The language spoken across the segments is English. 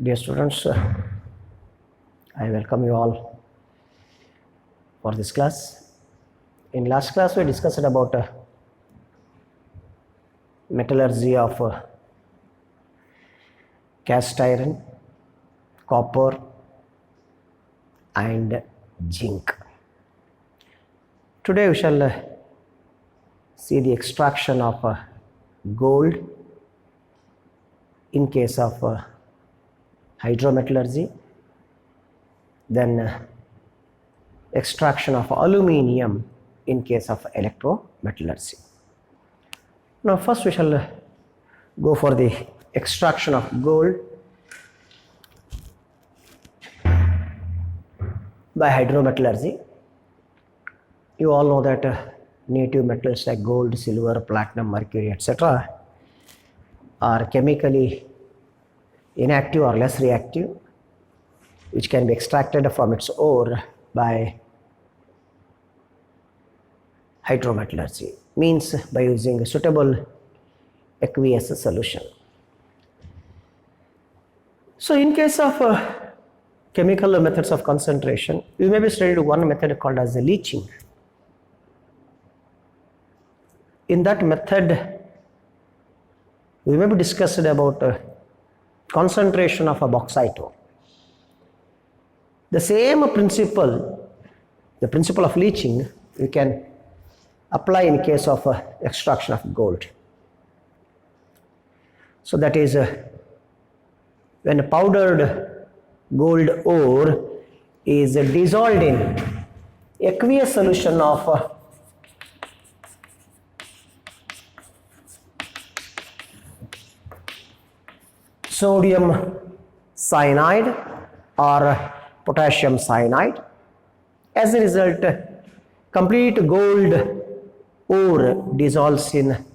Dear students, I welcome you all for this class. In last class, we discussed about metallurgy of cast iron, copper, and zinc. Today, we shall see the extraction of gold in case of hydrometallurgy, then extraction of aluminium in case of electrometallurgy. Now first we shall go for the extraction of gold by hydrometallurgy. You all know that native metals like gold, silver, platinum, mercury, etc. are chemically inactive or less reactive, which can be extracted from its ore by hydrometallurgy, means by using a suitable aqueous solution. So in case of chemical methods of concentration, we may be studied one method called as leaching. In that method, we may be discussed about concentration of a bauxite ore. The same principle, the principle of leaching, we can apply in case of extraction of gold. So that is when a powdered gold ore is dissolved in aqueous solution of sodium cyanide or potassium cyanide. As a result, complete gold ore dissolves in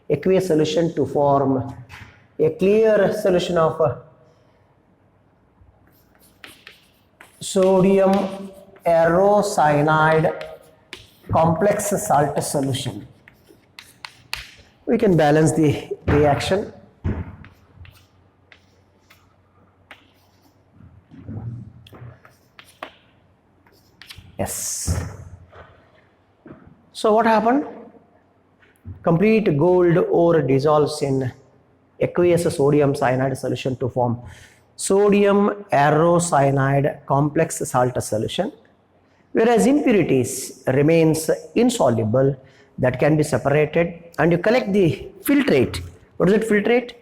aqueous solution to form a clear solution of sodium aerocyanide complex salt solution. We can balance the reaction. Yes. So what happened? Complete gold ore dissolves in aqueous sodium cyanide solution to form sodium aerocyanide complex salt solution, whereas impurities remains insoluble that can be separated, and you collect the filtrate. What is it, filtrate?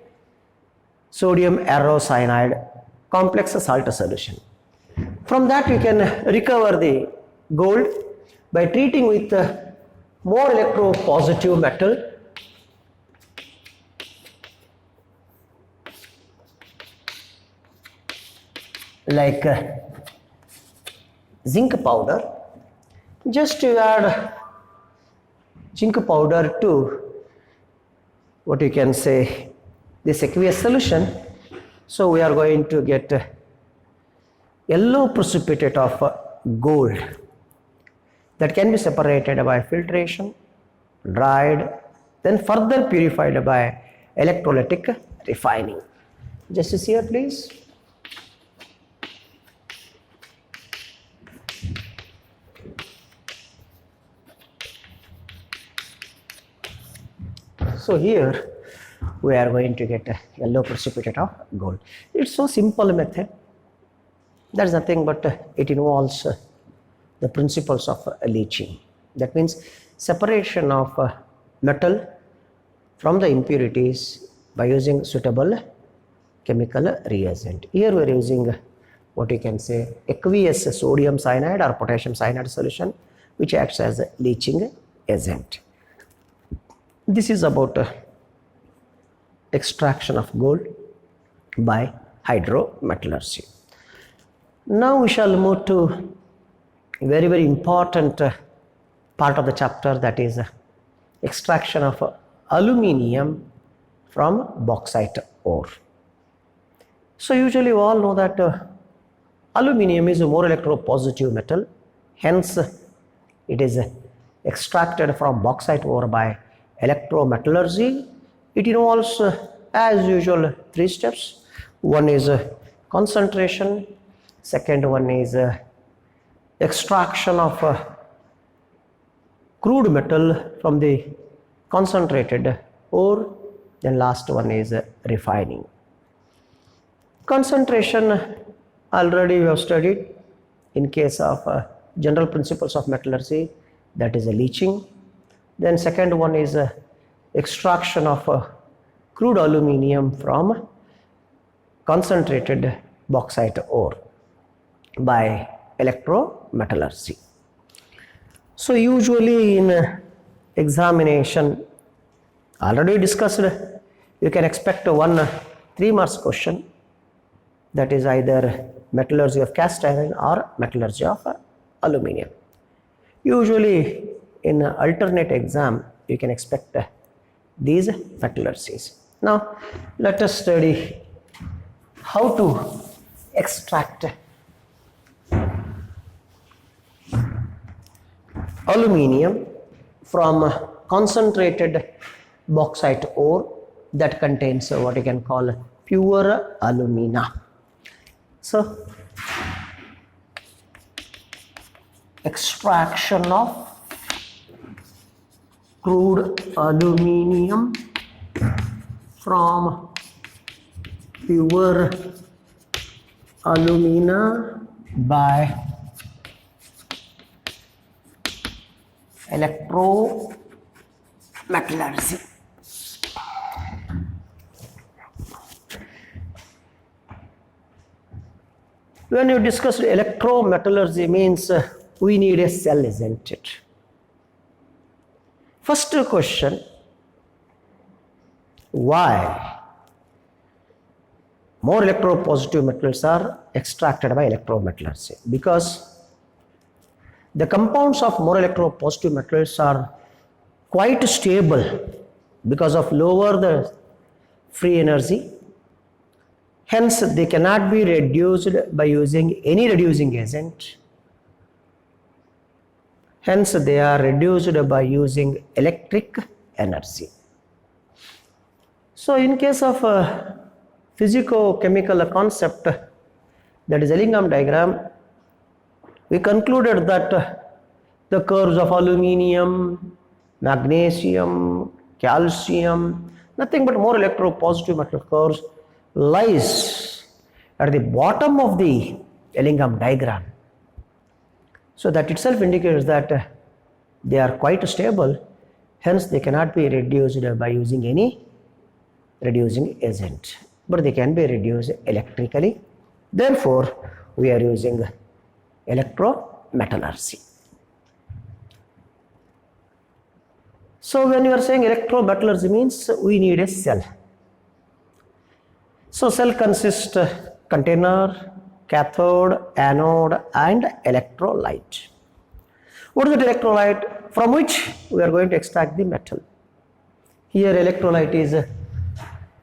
Sodium aerocyanide complex salt solution. From that you can recover the gold by treating with more electropositive metal like zinc powder. Just you add zinc powder to what you can say this aqueous solution, so we are going to get yellow precipitate of gold that can be separated by filtration, dried, then further purified by electrolytic refining. Just see here please. So here we are going to get a yellow precipitate of gold. It's so simple method. There's nothing but it involves the principles of leaching. That means separation of metal from the impurities by using suitable chemical reagent. Here we are using what you can say aqueous sodium cyanide or potassium cyanide solution, which acts as a leaching agent. This is about extraction of gold by hydrometallurgy. Now we shall move to a very, very important part of the chapter, that is extraction of aluminium from bauxite ore. So usually we all know that aluminium is a more electropositive metal, hence it is extracted from bauxite ore by electrometallurgy. It involves as usual three steps. One is concentration. Second one is extraction of crude metal from the concentrated ore. Then last one is refining. Concentration already we have studied in case of general principles of metallurgy, that is leaching. Then second one is extraction of crude aluminium from concentrated bauxite ore by electrometallurgy. So usually in examination, already discussed, you can expect one 3 marks question, that is either metallurgy of cast iron or metallurgy of aluminium. Usually in alternate exam you can expect these metallurgies. Now let us study how to extract aluminium from concentrated bauxite ore that contains what you can call pure alumina. So extraction of crude aluminium from pure alumina by electrometallurgy. When you discuss electrometallurgy means we need a cell, isn't it? First question, why more electropositive metals are extracted by electrometallurgy? Because the compounds of more electropositive metals are quite stable because of lower the free energy. Hence, they cannot be reduced by using any reducing agent. Hence, they are reduced by using electric energy. So, in case of physico-chemical concept, that is Ellingham diagram, we concluded that the curves of aluminium, magnesium, calcium, nothing but more electropositive metal curves lies at the bottom of the Ellingham diagram. So that itself indicates that they are quite stable, hence they cannot be reduced by using any reducing agent, but they can be reduced electrically. Therefore, we are using electrometallurgy. So when you are saying electrometallurgy means we need a cell. So cell consists container, cathode, anode and electrolyte. What is the electrolyte? From which we are going to extract the metal. Here electrolyte is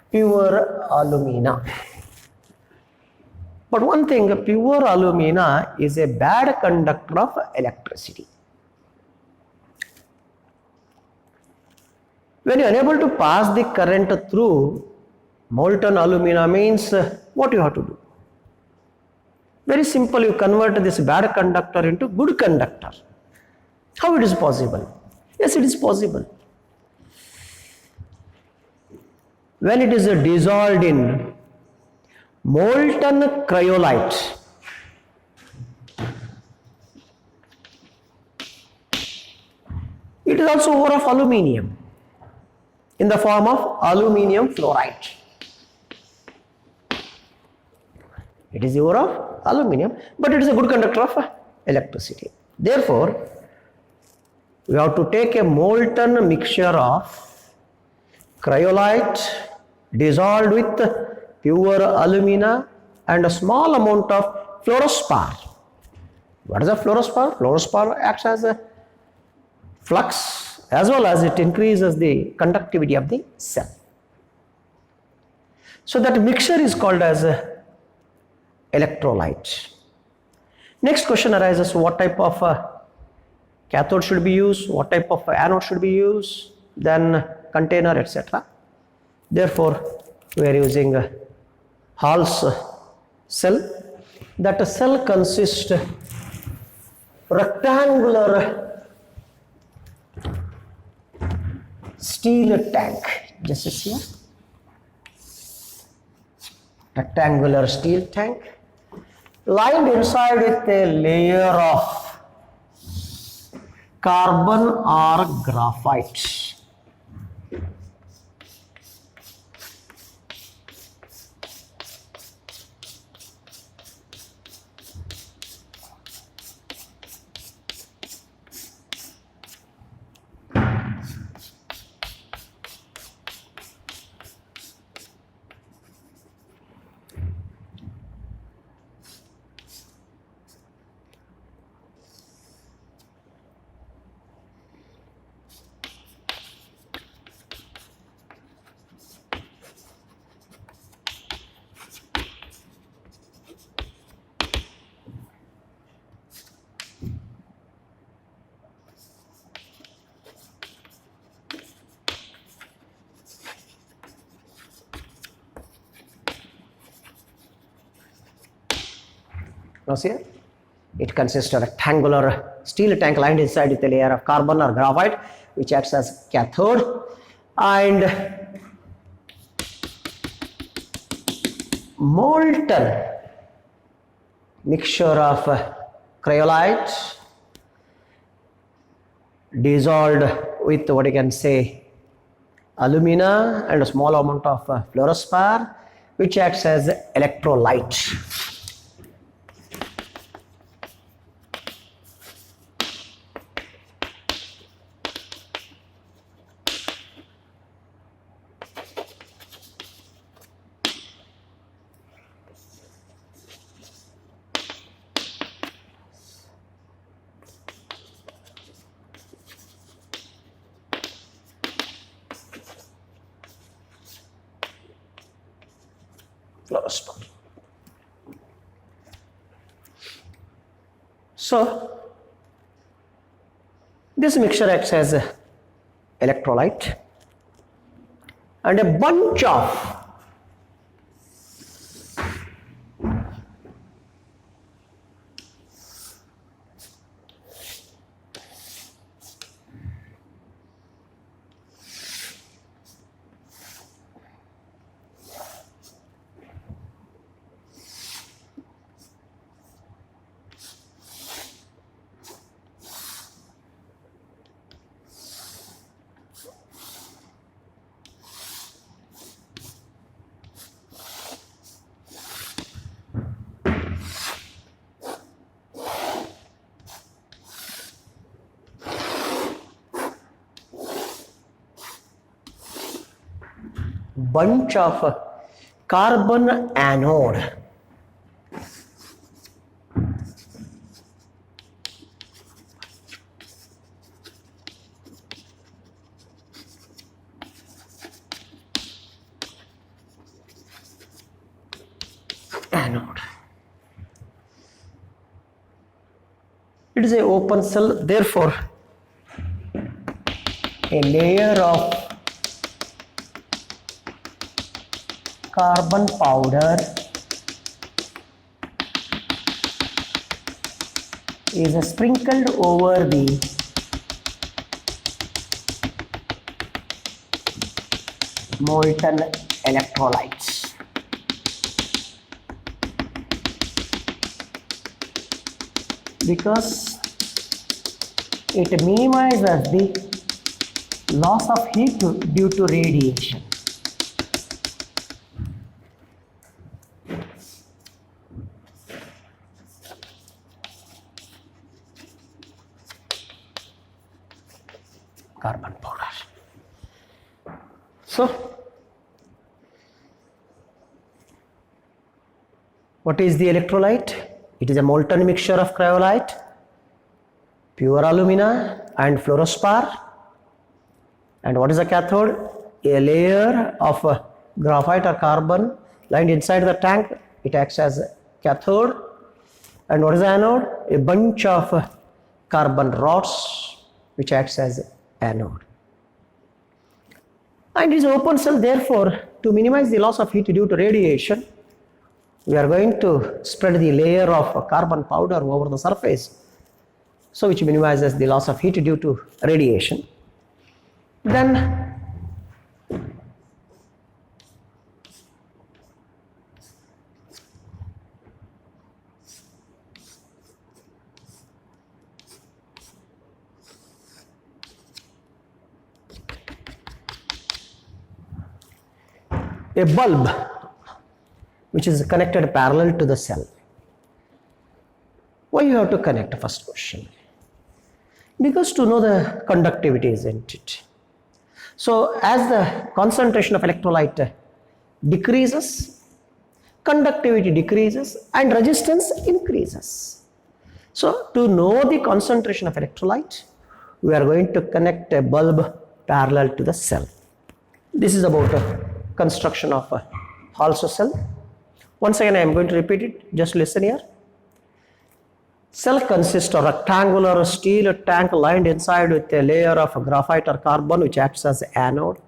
pure alumina. But one thing, pure alumina is a bad conductor of electricity. When you are unable to pass the current through molten alumina means what you have to do? Very simple, you convert this bad conductor into good conductor. How it is possible? Yes, it is possible. When it is dissolved in molten cryolite, it is also ore of aluminium in the form of aluminium fluoride. It is the ore of aluminium, but it is a good conductor of electricity. Therefore, we have to take a molten mixture of cryolite dissolved with pure alumina and a small amount of fluorspar. What is a fluorspar? Fluorspar acts as a flux as well as it increases the conductivity of the cell. So that mixture is called as electrolyte. Next question arises, what type of cathode should be used, what type of anode should be used, then container, etc. Therefore, we are using Hall's cell. That cell consists rectangular steel tank. Just here, rectangular steel tank lined inside with a layer of carbon or graphite. Now see here, it consists of a rectangular steel tank lined inside with a layer of carbon or graphite which acts as cathode, and molten mixture of cryolite dissolved with what you can say alumina and a small amount of fluorspar which acts as electrolyte. Fluorspar. So this mixture acts as electrolyte, and a bunch of carbon anode. It is an open cell, therefore a layer of carbon powder is sprinkled over the molten electrolytes. Because it minimizes the loss of heat due to radiation. Carbon powder. So, what is the electrolyte? It is a molten mixture of cryolite, pure alumina and fluorspar. And what is the cathode? A layer of graphite or carbon lined inside the tank. It acts as a cathode. And what is the anode? A bunch of carbon rods which acts as anode. And it is an open cell, therefore to minimize the loss of heat due to radiation, we are going to spread the layer of carbon powder over the surface, so which minimizes the loss of heat due to radiation. Then a bulb which is connected parallel to the cell. Why you have to connect? First question. Because to know the conductivity, isn't it? So as the concentration of electrolyte decreases, conductivity decreases and resistance increases. So to know the concentration of electrolyte, we are going to connect a bulb parallel to the cell. This is about the construction of a Hall's cell. Once again I am going to repeat it, just listen here. Cell consists of a rectangular steel tank lined inside with a layer of graphite or carbon which acts as anode.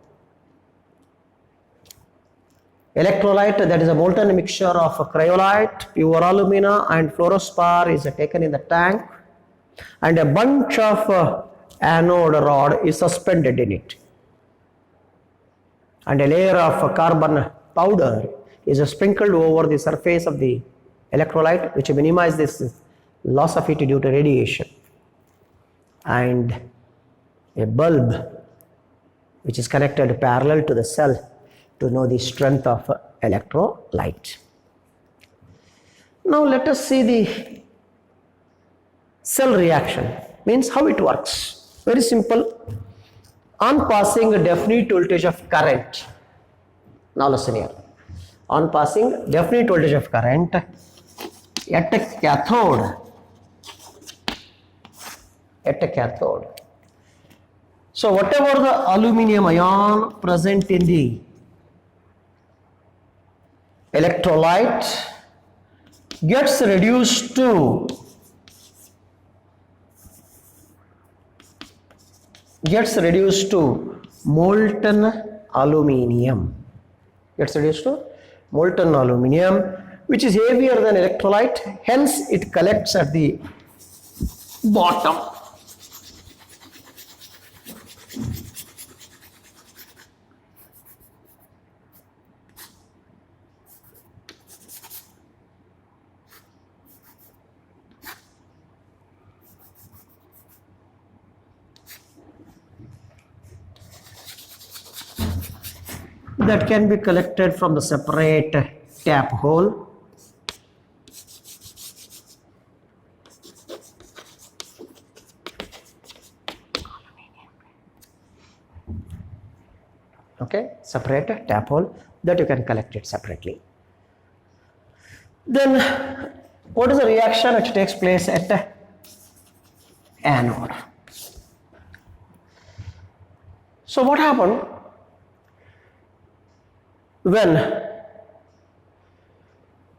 Electrolyte, that is a molten mixture of cryolite, pure alumina and fluorospar is taken in the tank, and a bunch of anode rod is suspended in it. And a layer of carbon powder is sprinkled over the surface of the electrolyte, which minimizes this loss of heat due to radiation. And a bulb which is connected parallel to the cell to know the strength of electrolyte. Now let us see the cell reaction, means how it works. Very simple. On passing a definite voltage of current, now listen here, on passing definite voltage of current at a cathode, so whatever the aluminum ion present in the electrolyte gets reduced to molten aluminium. Which is heavier than electrolyte, hence it collects at the bottom. That can be collected from the separate tap hole. Okay, separate tap hole, that you can collect it separately. Then what is the reaction which takes place at the anode? So what happened when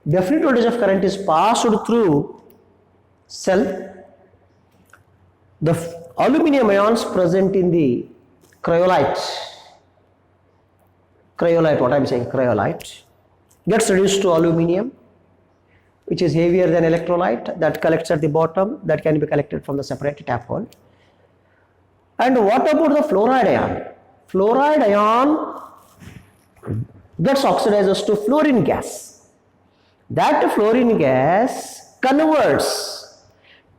definite voltage of current is passed through cell? The aluminum ions present in the cryolite, cryolite gets reduced to aluminum, which is heavier than electrolyte, that collects at the bottom, that can be collected from the separate tap hole. And what about the fluoride ion? Fluoride ion gets oxidized to fluorine gas. That fluorine gas converts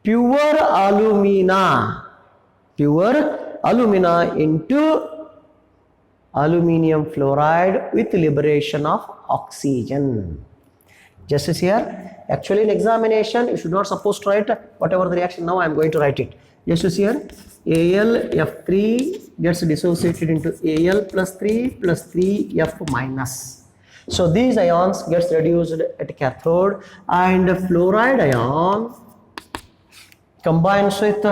pure alumina into aluminium fluoride with liberation of oxygen. Just as here, actually in examination you should not supposed to write whatever the reaction. Now I am going to write it. Just as here, AlF3 gets dissociated into Al plus 3 F minus. So these ions gets reduced at cathode, and fluoride ion combines with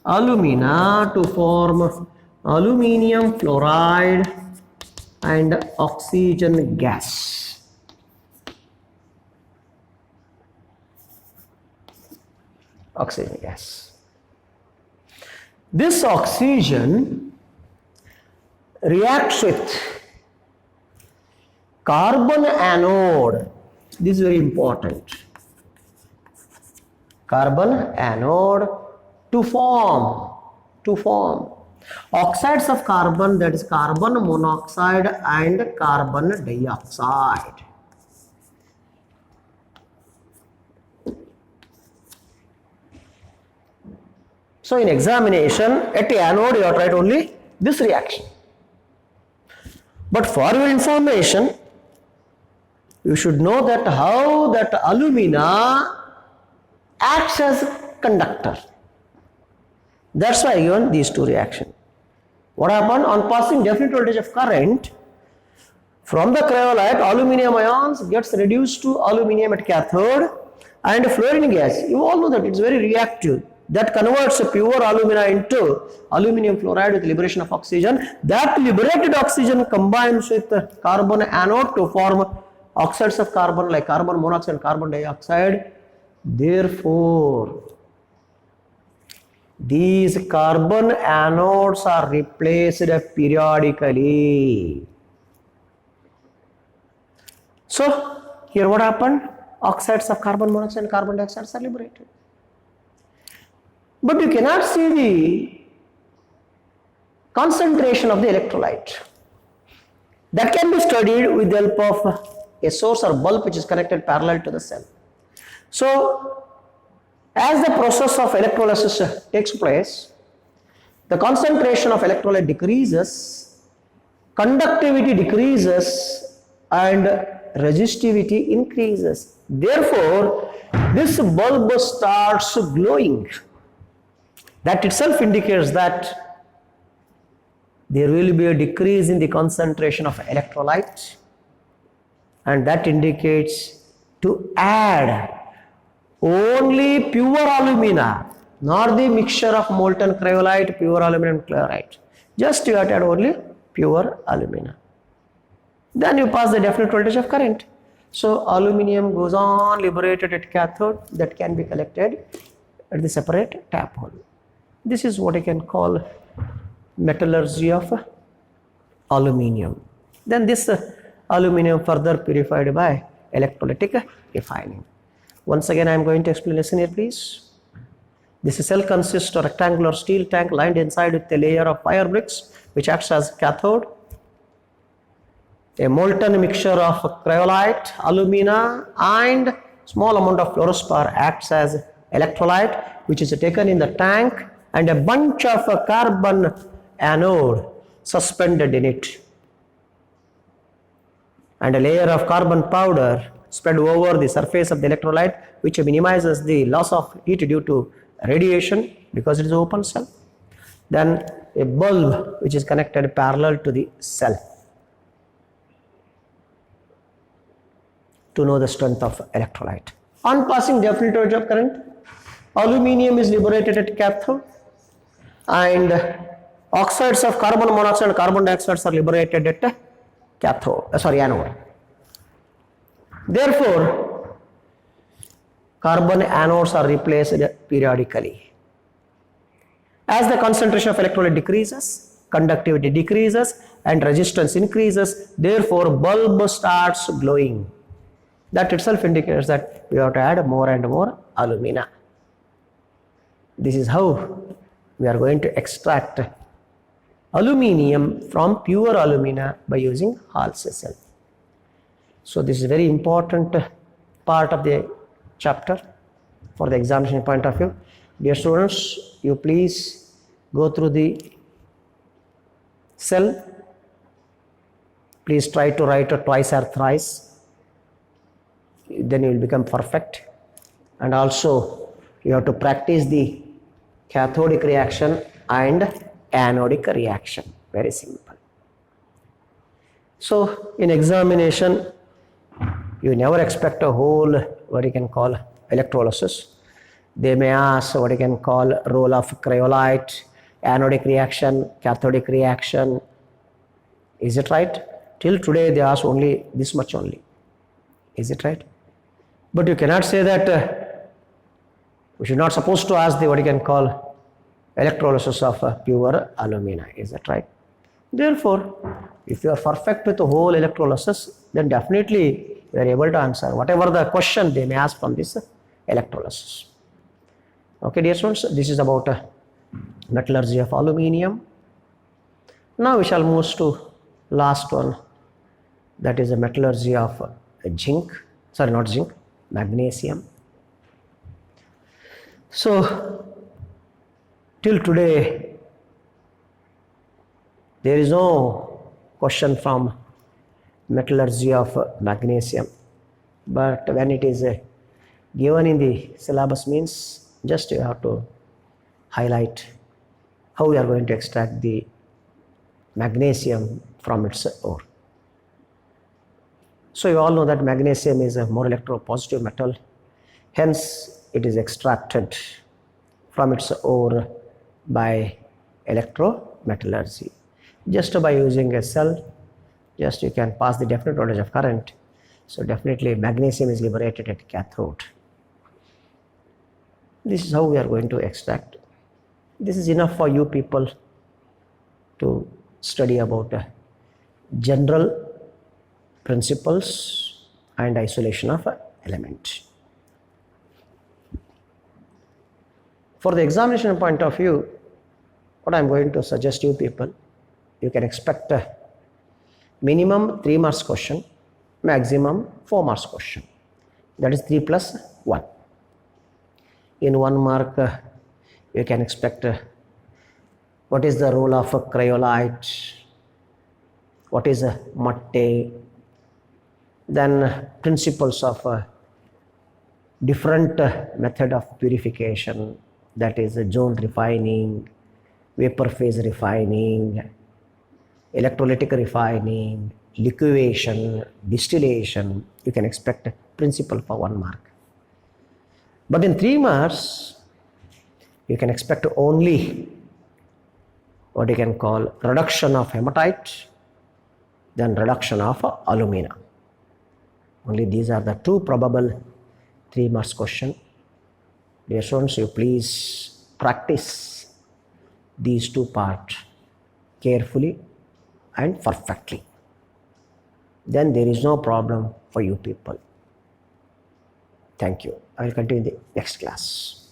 alumina to form aluminium fluoride and oxygen gas. Oxygen gas. This oxygen reacts with carbon anode This is very important. Carbon anode to form oxides of carbon, that is carbon monoxide and carbon dioxide. So in examination at anode you have to write only this reaction. But for your information, you should know that how that alumina acts as conductor. That's why I given these two reactions. What happened? On passing definite voltage of current, from the cryolite, aluminium ions gets reduced to aluminium at cathode, and fluorine gas, you all know that it's very reactive. That converts pure alumina into aluminum fluoride with liberation of oxygen. That liberated oxygen combines with carbon anode to form oxides of carbon like carbon monoxide and carbon dioxide. Therefore, these carbon anodes are replaced periodically. So, here what happened? Oxides of carbon monoxide and carbon dioxide are liberated. But you cannot see the concentration of the electrolyte. That can be studied with the help of a source or bulb which is connected parallel to the cell. So, as the process of electrolysis takes place, the concentration of electrolyte decreases, conductivity decreases, and resistivity increases. Therefore, this bulb starts glowing. That itself indicates that there will be a decrease in the concentration of electrolyte, and that indicates to add only pure alumina, not the mixture of molten cryolite, pure aluminum chloride. Just you have to add only pure alumina. Then you pass the definite voltage of current. So aluminium goes on liberated at cathode, that can be collected at the separate tap hole. This is what I can call metallurgy of aluminium. Then this aluminium further purified by electrolytic refining. Once again I am going to explain. Listen here please. This cell consists of a rectangular steel tank lined inside with a layer of fire bricks which acts as cathode. A molten mixture of cryolite, alumina and small amount of fluorspar acts as electrolyte which is taken in the tank, and a bunch of carbon anode suspended in it, and a layer of carbon powder spread over the surface of the electrolyte which minimizes the loss of heat due to radiation because it is an open cell. Then a bulb which is connected parallel to the cell to know the strength of electrolyte. On passing definite voltage of current, aluminium is liberated at cathode, and oxides of carbon monoxide and carbon dioxide are liberated at anode. Therefore, carbon anodes are replaced periodically. As the concentration of electrolyte decreases, conductivity decreases and resistance increases, therefore bulb starts glowing. That itself indicates that we have to add more and more alumina. This is how we are going to extract aluminium from pure alumina by using Hall's cell. So this is a very important part of the chapter for the examination point of view. Dear students, you please go through the cell. Please try to write it twice or thrice. Then you will become perfect. And also you have to practice the cathodic reaction and anodic reaction. Very simple. So in examination, you never expect a whole what you can call electrolysis. They may ask what you can call role of cryolite, anodic reaction, cathodic reaction. Is it right? Till today they ask only this much only. Is it right? But you cannot say that we should not supposed to ask the what you can call electrolysis of pure alumina. Is that right? Therefore, if you are perfect with the whole electrolysis, then definitely you are able to answer whatever the question they may ask from this electrolysis. Okay, dear students, this is about metallurgy of aluminium. Now we shall move to last one, that is the metallurgy of magnesium. So till today there is no question from metallurgy of magnesium, but when it is given in the syllabus, means just you have to highlight how we are going to extract the magnesium from its ore. So you all know that magnesium is a more electropositive metal, hence it is extracted from its ore by electrometallurgy. Just by using a cell, just you can pass the definite voltage of current. So definitely magnesium is liberated at cathode. This is how we are going to extract. This is enough for you people to study about general principles and isolation of element. For the examination point of view, what I am going to suggest you people, you can expect a minimum 3 marks question, maximum 4 marks question. That is 3 plus 1. In 1 mark, you can expect what is the role of a cryolite, what is a matte, then principles of a different method of purification, that is zone refining, vapor phase refining, electrolytic refining, liquefaction, distillation. You can expect a principle for 1 mark. But in 3 marks, you can expect only what you can call reduction of hematite, then reduction of alumina. Only these are the 2 probable 3 marks question. Dear students, you please practice these 2 parts carefully and perfectly. Then there is no problem for you people. Thank you. I will continue in the next class.